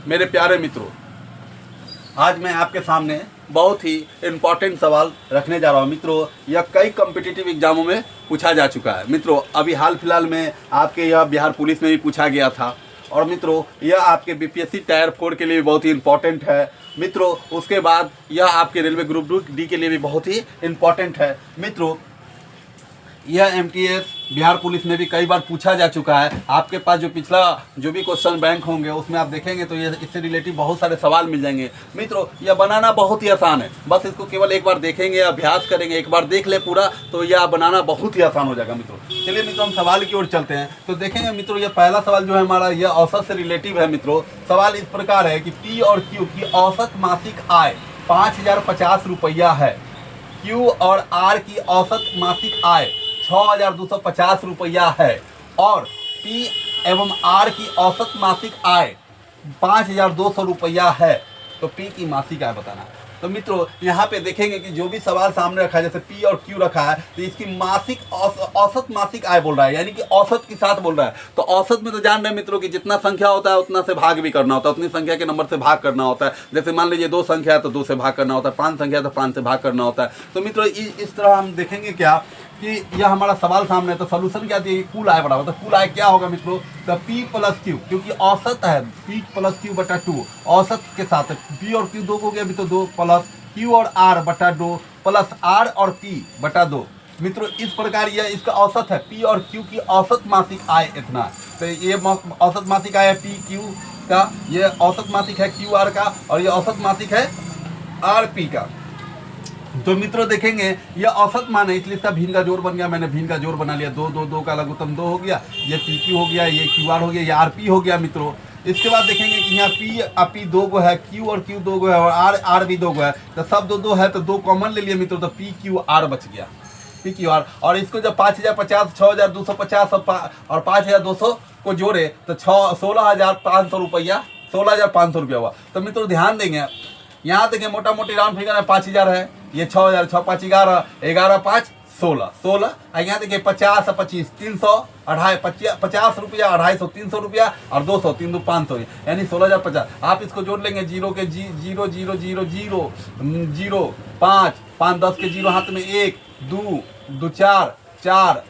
मेरे प्यारे मित्रों, आज मैं आपके सामने बहुत ही इम्पोर्टेंट सवाल रखने जा रहा हूँ। मित्रों, यह कई कॉम्पिटिटिव एग्जामों में पूछा जा चुका है। मित्रों, अभी हाल फिलहाल में आपके यह बिहार पुलिस में भी पूछा गया था। और मित्रों, यह आपके बीपीएससी टायर 4 के लिए भी बहुत ही इम्पोर्टेंट है। मित्रों, उसके बाद यह आपके रेलवे ग्रुप डी के लिए भी बहुत ही इम्पोर्टेंट है। मित्रों, यह एमटीएस बिहार पुलिस में भी कई बार पूछा जा चुका है। आपके पास जो पिछला जो भी क्वेश्चन बैंक होंगे उसमें आप देखेंगे तो ये इससे रिलेटिव बहुत सारे सवाल मिल जाएंगे। मित्रों, यह बनाना बहुत ही आसान है, बस इसको केवल एक बार देखेंगे, अभ्यास करेंगे, एक बार देख ले पूरा तो यह बनाना बहुत ही आसान हो जाएगा। मित्रों, चलिए मित्रों हम सवाल की ओर चलते हैं। तो देखेंगे मित्रों, यह पहला सवाल जो है हमारा यह औसत से रिलेटिव है। मित्रों, सवाल इस प्रकार है कि पी और क्यू की औसत मासिक आय 5050 रुपया है। क्यू और आर की औसत मासिक आय 6250 रुपया है और पी एवं आर की औसत मासिक आय 5200 रुपया है। तो पी की मासिक आय बताना। तो मित्रों, यहाँ पे देखेंगे कि जो भी सवाल सामने रखा है, जैसे पी और क्यू रखा है, तो इसकी मासिक औसत मासिक आय बोल रहा है, यानी कि औसत के साथ बोल रहा है। तो औसत में तो जान रहे हैं मित्रों कि जितना संख्या होता है उतना से भाग भी करना होता है, उतनी संख्या के नंबर से भाग करना होता है। जैसे मान लीजिए 2 संख्या है तो 2 से भाग करना होता है, 5 संख्या है तो 5 से भाग करना होता है। तो मित्रों, इस तरह हम देखेंगे क्या कि यह हमारा सवाल सामने है। तो सोल्यूशन क्या दिए, कुल आय बराबर। तो कुल आय क्या होगा मित्रों, तो पी प्लस क्यू, क्योंकि औसत है पी प्लस क्यू बटा 2, औसत के साथ पी और क्यू 2 हो गया, तो 2 प्लस क्यू और आर बटा 2 प्लस आर और पी बटा 2। मित्रों, इस प्रकार यह इसका औसत है, पी और क्यू की औसत मासिक आय इतना है। तो ये औसत मासिक आय है पी क्यू का, ये औसत मासिक है क्यू आर का, और ये औसत मासिक है आर पी का। तो मित्रों देखेंगे यह औसत मान है, इसलिए इसका भिन्न का जोड़ बन गया। मैंने भिन्न का जोड़ बना लिया, 2 2 2 का लघुत्तम 2 हो गया, ये पी क्यू हो गया, ये क्यू आर हो गया, ये आर पी हो गया। मित्रों, इसके बाद देखेंगे कि यहाँ पी 2 गो है, क्यू और क्यू 2 गो है, और आर भी 2 गो है। तो सब 2 2 है तो 2 कॉमन ले लिए मित्रों, तो पी क्यू आर बच गया, पी क्यू आर। और इसको जब 5050 6250 और 5200 को जोड़े तो 16,500 रुपया 16,500 रुपया हुआ। तो मित्रों ध्यान देंगे, यहाँ देखिए मोटा मोटी राउंड फिगर है 5000 है, ये 6000, 6 5 11 11 5 16 16। यहाँ देखिए 50 25 300 50 रुपया 250 300 रुपया और 200 3 2 500, यानी 16,050। आप इसको जोड़ लेंगे, जीरो के 0 0 0 0 0 5 5 10 के 0 हाथ में 1 2 2 4 4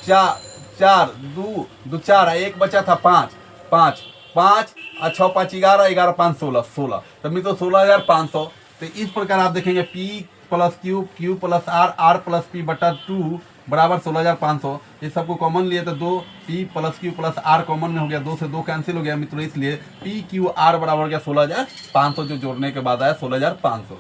4 4 2 2 4, एक बचा था 5 5 5 और 6 5 11 11 5 16 16। तो मित्रों 16,500। तो इस प्रकार आप देखेंगे P plus Q, Q plus R, R plus P बटा 2 बराबर 16,500। इस सबको कॉमन लिए तो 2 P plus Q plus R common में हो गया, 2 से 2 कैंसिल हो गया मित्रों, इसलिए पी क्यू आर बराबर हो गया 16,500, जो जोड़ने के बाद आया 16,500।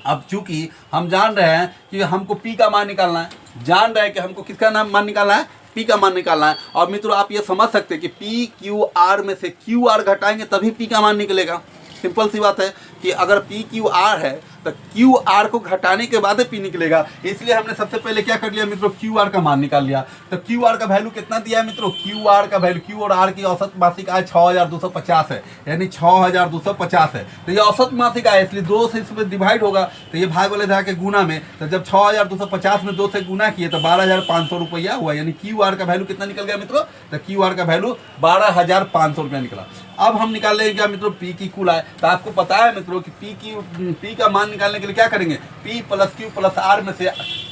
अब चूंकि हम जान रहे हैं कि हमको पी का मान निकालना है, जान रहे हैं कि हमको किसका मान निकालना है, पी का मान निकालना है। और मित्रों आप ये समझ सकते हैं कि पी क्यू आर में से क्यू आर घटाएंगे तभी पी का मान निकलेगा। सिंपल सी बात है कि अगर पी क्यू आर है तो क्यू आर को घटाने के बाद पी निकलेगा। इसलिए हमने सबसे पहले क्या कर लिया मित्रों, क्यू आर का मान निकाल लिया। तो क्यू आर का वैल्यू कितना दिया है मित्रों, क्यू आर का वैल्यू, क्यू और आर की औसत मासिक आय 6250 है, यानी 6250 है। तो ये औसत मासिक आय, इसलिए 2 से इसमें डिवाइड होगा, तो ये भाग वाले जाके गुना में, तो जब 6250 में 2 से गुना किए तो 12,500 रुपया हुआ, यानी क्यू आर का वैल्यू कितना निकल गया मित्रों, तो क्यू आर का वैल्यू 12,500 रुपया निकला। अब हम निकाल लेंगे क्या मित्रों, पी की कुल आय। तो आपको पता है मित्रों कि पी का मान निकालने के लिए क्या करेंगे, P plus Q plus R में से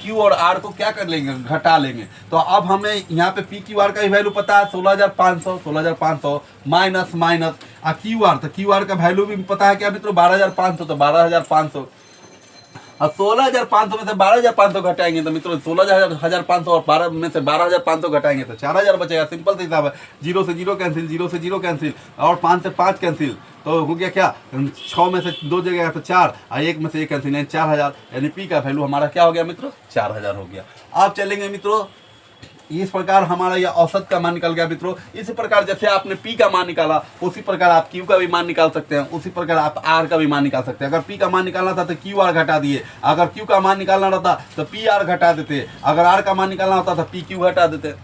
क्यू और आर को क्या कर लेंगे, घटा लेंगे। तो अब हमें यहाँ पे पी क्यू आर का ही वैल्यू पता है 16,500 माइनस क्यू आर, तो क्यू आर का वैल्यू भी पता है क्या मित्रों 12,500, तो 12,500। अब 16,500 में से 12,500 घटाएंगे तो मित्रों 16,500 और 12 में से 12,500 घटाएंगे तो 4,000 बचेगा। सिंपल सा हिसाब है, 0 से 0 कैंसिल, 0 से 0 कैंसिल और 5 से 5 कैंसिल, तो हो गया क्या, 6 में से 2 जगह तो 4 और 1 में से 1 कैंसिल, यानी 4,000, यानी पी का वैल्यू हमारा क्या हो गया मित्रों, 4,000 हो गया। आप चलेंगे मित्रों, इस प्रकार हमारा यह औसत का मान निकल गया मित्रों। इसी प्रकार जैसे आपने पी का मान निकाला उसी प्रकार आप क्यू का भी मान निकाल सकते हैं, उसी प्रकार आप आर का भी मान निकाल सकते हैं। अगर पी का मान निकालना था तो क्यू आर घटा दिए, अगर क्यू का मान निकालना रहता तो पी आर घटा देते, अगर आर का मान निकालना होता तो पी क्यू घटा देते।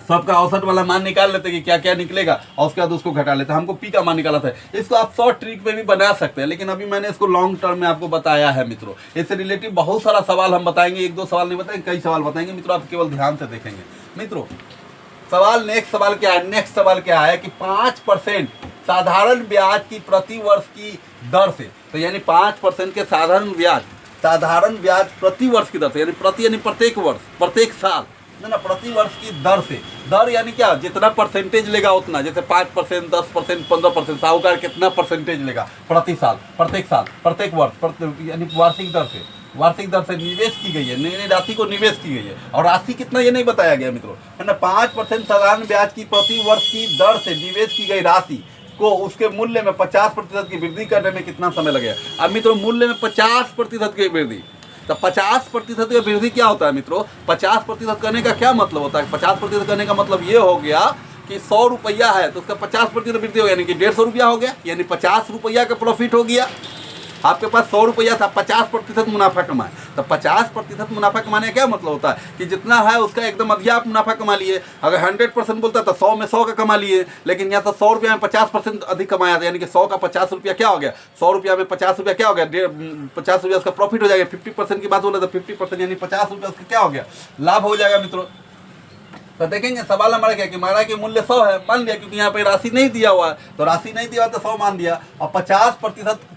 सबका औसत वाला मान निकाल लेते कि क्या क्या निकलेगा और उसके बाद उसको घटा लेते। हमको पी का मान निकाला था, इसको आप शॉर्ट ट्रिक में भी बना सकते हैं, लेकिन अभी मैंने इसको लॉन्ग टर्म में आपको बताया है मित्रों। इससे रिलेटिव बहुत सारा सवाल हम बताएंगे, 1 2 सवाल नहीं बताएंगे, कई सवाल बताएंगे मित्रों, आप केवल ध्यान से देखेंगे मित्रों। नेक्स्ट सवाल क्या है, नेक्स्ट सवाल क्या है कि 5% साधारण ब्याज की प्रति वर्ष की दर से। तो यानी 5% के साधारण ब्याज प्रति वर्ष की दर से, यानी प्रति यानी प्रत्येक वर्ष, प्रत्येक साल ना, प्रति वर्ष की दर से। दर यानी क्या, जितना परसेंटेज लेगा उतना, जैसे 5%, 10%, 15%, साहूकार कितना परसेंटेज लेगा प्रति साल, प्रत्येक साल, प्रत्येक वर्ष, यानी वार्षिक दर से निवेश की गई है, नई राशि को निवेश की गई है। और राशि कितना ये नहीं बताया गया मित्रों, है ना। 5% साधारण ब्याज की प्रति वर्ष की दर से निवेश की गई राशि को उसके मूल्य में 50% की वृद्धि करने में कितना समय लगेगा। अब मित्रों मूल्य में 50% की वृद्धि, तो 50% की वृद्धि क्या होता है मित्रों, 50% करने का क्या मतलब होता है। 50% करने का मतलब ये हो गया कि 100 रुपया है तो उसका 50% वृद्धि हो गया, यानी कि 150 रुपया हो गया, यानी 50 रुपया का प्रॉफिट हो गया। आपके पास 100 रुपया था, 50% मुनाफा कमाए, तो 50% मुनाफा कमाने का क्या मतलब होता है कि जितना है उसका एकदम अधिक आप मुनाफा कमा लिए। अगर 100% बोलता तो 100 में 100 का कमा लिए, लेकिन यहाँ तो 100 रुपया में 50% अधिक कमाया था, यानी कि 100 का 50 रुपया क्या हो गया, 100 रुपया में 50 रुपया क्या हो गया, 50 रुपया उसका प्रॉफिट हो जाएगा। 50% की बात बोला तो 50% यानी 50 रुपया उसका क्या हो गया, लाभ हो जाएगा मित्रों। तो देखेंगे सवाल हमारा क्या कि हमारा कि मूल्य 100 है, मान लिया, क्योंकि यहाँ पे राशि नहीं दिया हुआ है, तो राशि नहीं दिया हुआ तो 100 मान दिया। और 50%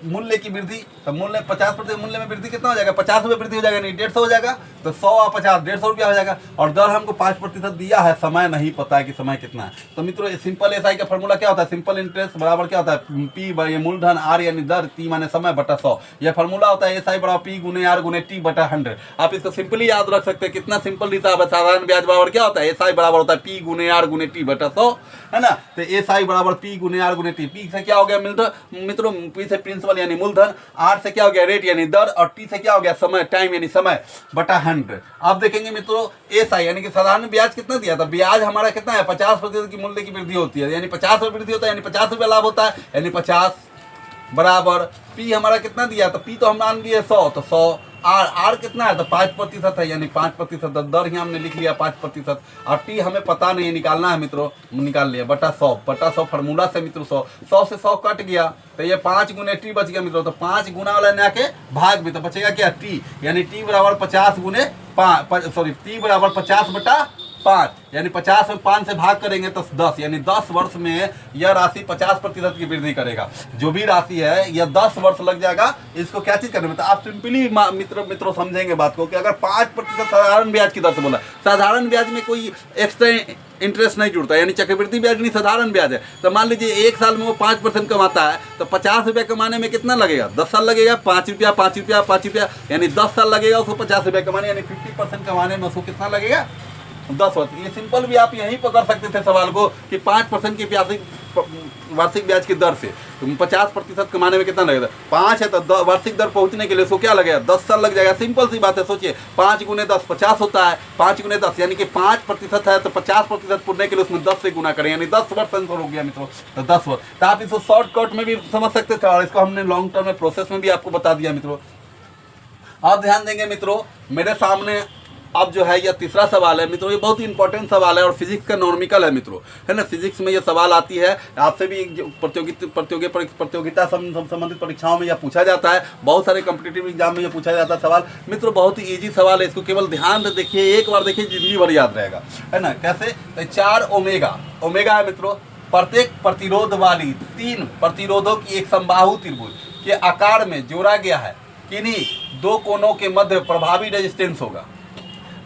मूल्य की वृद्धि, तो मूल्य 50% मूल्य में वृद्धि कितना हो जाएगा, 50 रुपये वृद्धि हो जाएगा, नहीं 150 हो जाएगा, तो 100 और 50 150 रुपया हो जाएगा। और दर हमको 5% दिया है, समय नहीं पता है कि समय कितना है। तो मित्रों सिंपल एसआई का फॉर्मूला क्या होता है, सिंपल इंटरेस्ट बराबर क्या होता है, पी ये मूलधन आर यानी दर, टी माने समय बटा 100। यह फॉर्मूला होता है एसआई बराबर पी गुने आर गुने टी बटा 100। आप इसको सिंपली याद रख सकते हैं, कितना सिंपल हिसाब है। साधारण ब्याज बराबर क्या होता है, एसआई बराबर होता है पी गुने आर गुने टी बटा 100, है ना। तो एसआई बराबर पी गुने आर गुने टी, पी से क्या हो गया मित्रों, पी से प्रिंसिपल यानी मूलधन, आर से क्या हो गया रेट यानी दर, और टी से क्या हो गया समय, टाइम यानी समय बटा 100। अब देखेंगे मित्रों एसआई यानी कि साधारण ब्याज कितना दिया था, ब्याज हमारा कितना है, 50% की मूल्य की वृद्धि होती है, यानी 50 रुपये वृद्धि होता है, यानी 50 रुपया लाभ होता है, यानी 50 बराबर पी हमारा कितना दिया, तो पी तो हम मान लिए 100, तो 100 आर कितना है, तो 5% है, यानी 5%, दर ही हमने लिख लिया 5%, और टी हमें पता नहीं निकालना है मित्रों, निकाल लिया बटा 100 फार्मूला से मित्रों 100 से 100 कट गया, तो ये 5 गुने टी बच गया मित्रों। तो 5 गुना वाला ना के भाग भी, तो बचेगा क्या टी, यानी टी बराबर 50 गुने 5, सॉरी टी बराबर 50 बटा 5, यानी 50 में 5 से भाग करेंगे तो 10, यानी 10 वर्ष में यह राशि 50% की वृद्धि करेगा। जो भी राशि है यह 10 वर्ष लग जाएगा इसको क्या चीज करने में। तो आप सिंपली मित्रों समझेंगे बात को कि अगर 5% साधारण ब्याज की दर से बोला, साधारण ब्याज में कोई एक्स्ट्रा इंटरेस्ट नहीं जुड़ता, यानी चक्रवृद्धि ब्याज नहीं, साधारण ब्याज है। तो मान लीजिए एक साल में वो 5% कमाता है, तो 50 रुपया कमाने में कितना लगेगा, 10 साल लगेगा, 5 रुपया 5 रुपया 5 रुपया, यानी 10 साल लगेगा उसको 50 रुपया कमाने, यानी 50% कमाने में उसको कितना लगेगा, 10 वर्ष। ये सिंपल भी आप यहीं पकड़ सकते थे सवाल को कि 5% की वार्षिक ब्याज की दर से 50% कमाने में कितना लगेगा, 5 है तो वार्षिक दर पहुंचने के लिए उसको क्या लगेगा, 10 साल लग जाएगा। सिंपल सी बात है, सोचिए 5 गुने 10 50 होता है, 5 गुने 10 यानी कि 5% है, तो 50% पूरने के लिए उसमें 10 से गुना करें, यानी 10 वर्ष आंसर हो गया मित्रों, तो 10 वर्ष। तो आप इसको शॉर्टकट में भी समझ सकते थे, और इसको हमने लॉन्ग टर्म में प्रोसेस में भी आपको बता दिया मित्रों। अब ध्यान देंगे मित्रों, मेरे सामने अब जो है यह तीसरा सवाल है मित्रों, ये बहुत ही इंपॉर्टेंट सवाल है और फिजिक्स का नॉर्मिकल है मित्रों, है ना। फिजिक्स में ये सवाल आती है, आपसे भी प्रतियोगिता संबंधित परीक्षाओं में यह पूछा जाता है, बहुत सारे कॉम्पिटिटिव एग्जाम में यह पूछा जाता है सवाल मित्रों। बहुत ही इजी सवाल है, इसको केवल ध्यान से देखिए, एक बार देखिए जिंदगी भर याद रहेगा, है ना। कैसे, तो 4 ओमेगा है मित्रों, प्रत्येक प्रतिरोध वाली 3 प्रतिरोधों की एक समबाहु त्रिभुज के आकार में जोड़ा गया है, किन्हीं 2 कोनों के मध्य प्रभावी रेजिस्टेंस होगा।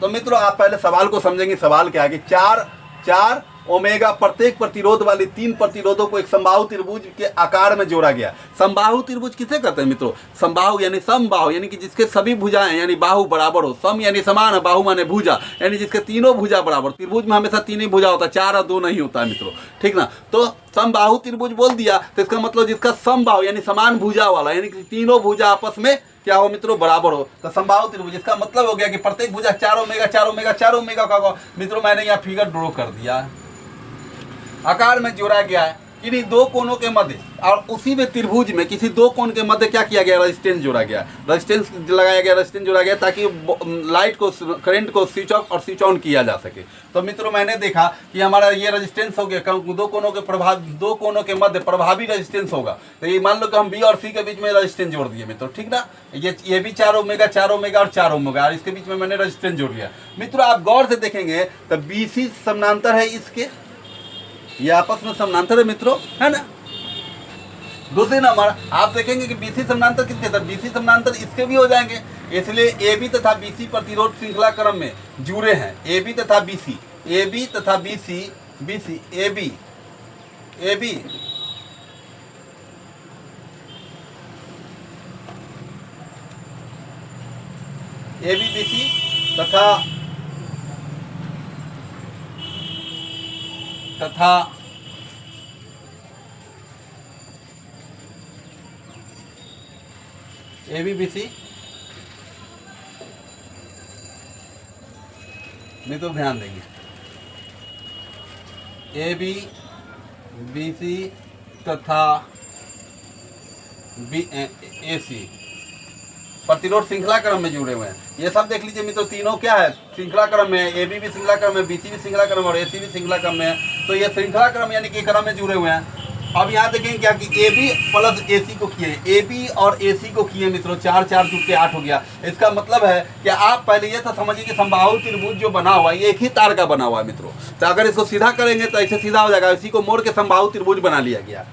तो मित्रों आप पहले सवाल को समझेंगे, सवाल क्या है कि 4 ओमेगा प्रत्येक प्रतिरोध वाली 3 प्रतिरोधों को एक समबाहु त्रिभुज के आकार में जोड़ा गया। समबाहु त्रिभुज किसे कहते हैं मित्रों, समबाहु यानी समबाहु यानी कि जिसके सभी भुजाएं यानी बाहु बराबर हो, सम यानी समान है, बाहु माने भुजा यानी जिसके तीनों भुजा बराबर। त्रिभुज में हमेशा 3 ही भुजा होता है, 4 और 2 नहीं होता है मित्रों, ठीक ना। तो समबाहु त्रिभुज बोल दिया तो इसका मतलब जिसका समबाहु यानी समान भुजा वाला, यानी कि तीनों भुजा आपस में क्या हो मित्रों, बराबर हो, तो समबाहु त्रिभुज। इसका मतलब हो गया कि प्रत्येक भुजा 4 ओमेगा का होगा। मित्रों मैंने यहाँ फिगर ड्रॉ कर दिया है, आकार में जोड़ा गया है किन्हीं 2 कोनों के मध्य, और उसी में त्रिभुज में किसी 2 कोण के मध्य क्या किया गया, रेजिस्टेंस जोड़ा गया, रेजिस्टेंस जोड़ा गया ताकि लाइट को, करंट को स्विच ऑफ और स्विच ऑन किया जा सके। तो मित्रों मैंने देखा कि हमारा ये रेजिस्टेंस हो गया, 2 कोनों के मध्य प्रभावी रेजिस्टेंस होगा। तो ये मान लो कि हम बी और सी के बीच में रेजिस्टेंस जोड़ दिए मित्रों, ठीक ना। ये भी 4 ओमेगा और 4 ओमेगा, और इसके बीच में मैंने रेजिस्टेंस जोड़ लिया। मित्रों आप गौर से देखेंगे तो BC समानांतर है इसके, ये आपस में समानांतर है मित्रों, है ना। दूसरे नंबर आप देखेंगे कि बीसी समानांतर किसके साथ, बीसी समानांतर इसके भी हो जाएंगे, इसलिए AB तथा BC प्रतिरोध श्रृंखला क्रम में जुड़े हैं। AB तथा BC, AB तथा BC, BC AB AB AB BC तथा AB BC में तो ध्यान देंगे, AB BC तथा AC प्रतिरोध श्रृंखला क्रम में जुड़े हुए हैं। ये सब देख लीजिए मित्रों, तीनों क्या है, श्रृंखला क्रम में, AB भी श्रृंखला क्रम में, BC भी श्रृंखला क्रम और AC भी श्रृंखला क्रम में है। तो ये श्रृंखला क्रम यानी कि क्रम में जुड़े हुए हैं। अब यहाँ देखेंगे क्या कि AB प्लस AC को किए, AB और AC को किए मित्रों, 4 4 जुड़ के 8 हो गया। इसका मतलब है कि आप पहले ये तो समझिए कि समबाहु त्रिभुज जो बना हुआ है ये एक ही तार का बना हुआ है मित्रों। तो अगर इसको सीधा करेंगे तो ऐसे सीधा हो जाएगा, इसी को मोड़ के समबाहु त्रिभुज बना लिया गया।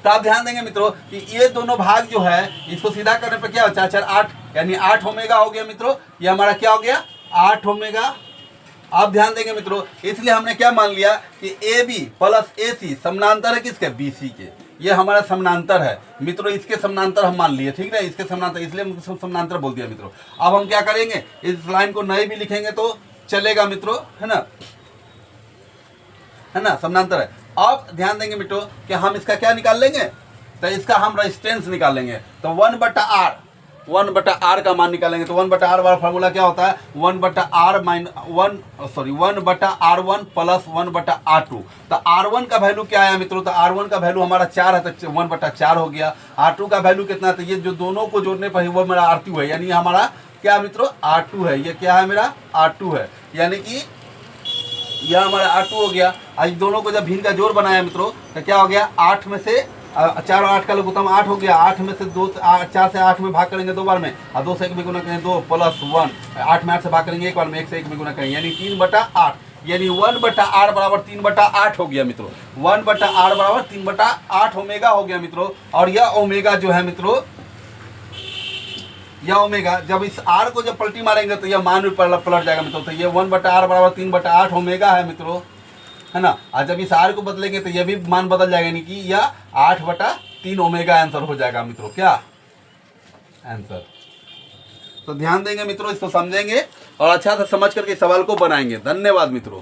तो आप ध्यान देंगे मित्रों कि ये दोनों भाग जो है इसको सीधा करने पर क्या हो, 4 4 8 यानी 8 ओमेगा हो गया मित्रों। ये हमारा क्या हो गया, 8 ओमेगा। आप ध्यान देंगे मित्रों, इसलिए हमने क्या मान लिया कि AB प्लस AC समानांतर है किसके, BC के। ये हमारा समानांतर है मित्रों, इसके समानांतर हम मान लिए, ठीक है, इसके समानांतर, इसलिए हम समानांतर बोल दिया मित्रों। अब हम क्या करेंगे, इस लाइन को नहीं भी लिखेंगे तो चलेगा मित्रों, है ना, समानांतर है। अब ध्यान देंगे मित्रों कि हम इसका क्या निकाल लेंगे, तो इसका हम रेजिस्टेंस निकालेंगे। तो 1/R का मान निकालेंगे। तो 1/R वाला फार्मूला क्या होता है, 1/R1 प्लस 1/R2। तो R1 का वैल्यू क्या है मित्रों, तो R1 का वैल्यू हमारा 4 है, तो 1/4 हो गया। R2 का वैल्यू कितना है, तो ये जो दोनों को जोड़ने पर वो मेरा R2 है, यानी हमारा क्या मित्रों, R2 है। ये क्या है, मेरा R2 है, यानी कि यह हमारा R2 हो गया। आज दोनों को जब भिन्न का जोड़ बनाया मित्रों तो क्या हो गया, 8 में से 4 और 8 का लघुत्तम 8 हो गया। 8 में से 4 से 8 में भाग करेंगे 2 बार में, और 2 से 1 में गुना करेंगे 2 प्लस 1। 8 में 8 से भाग करेंगे 1 बार में, 1 से 1 में गुना करेंगे, यानी 3/8, यानी 1/R बराबर 3/8 हो गया मित्रों। 1/R बराबर 3/8 ओमेगा हो गया मित्रों। और यह ओमेगा जो है मित्रों, यह ओमेगा जब इस R को जब पलटी मारेंगे तो यह मान भी पलट जाएगा मित्रों। तो ये 1/R बराबर 3/8 ओमेगा है मित्रों, है ना। और जब इस R को बदलेंगे तो यह भी मान बदल जाएगा, यानी कि यह 8/3 ओमेगा आंसर हो जाएगा मित्रों, क्या आंसर। तो ध्यान देंगे मित्रों, इसको समझेंगे और अच्छा से समझ करके सवाल को बनाएंगे। धन्यवाद मित्रों।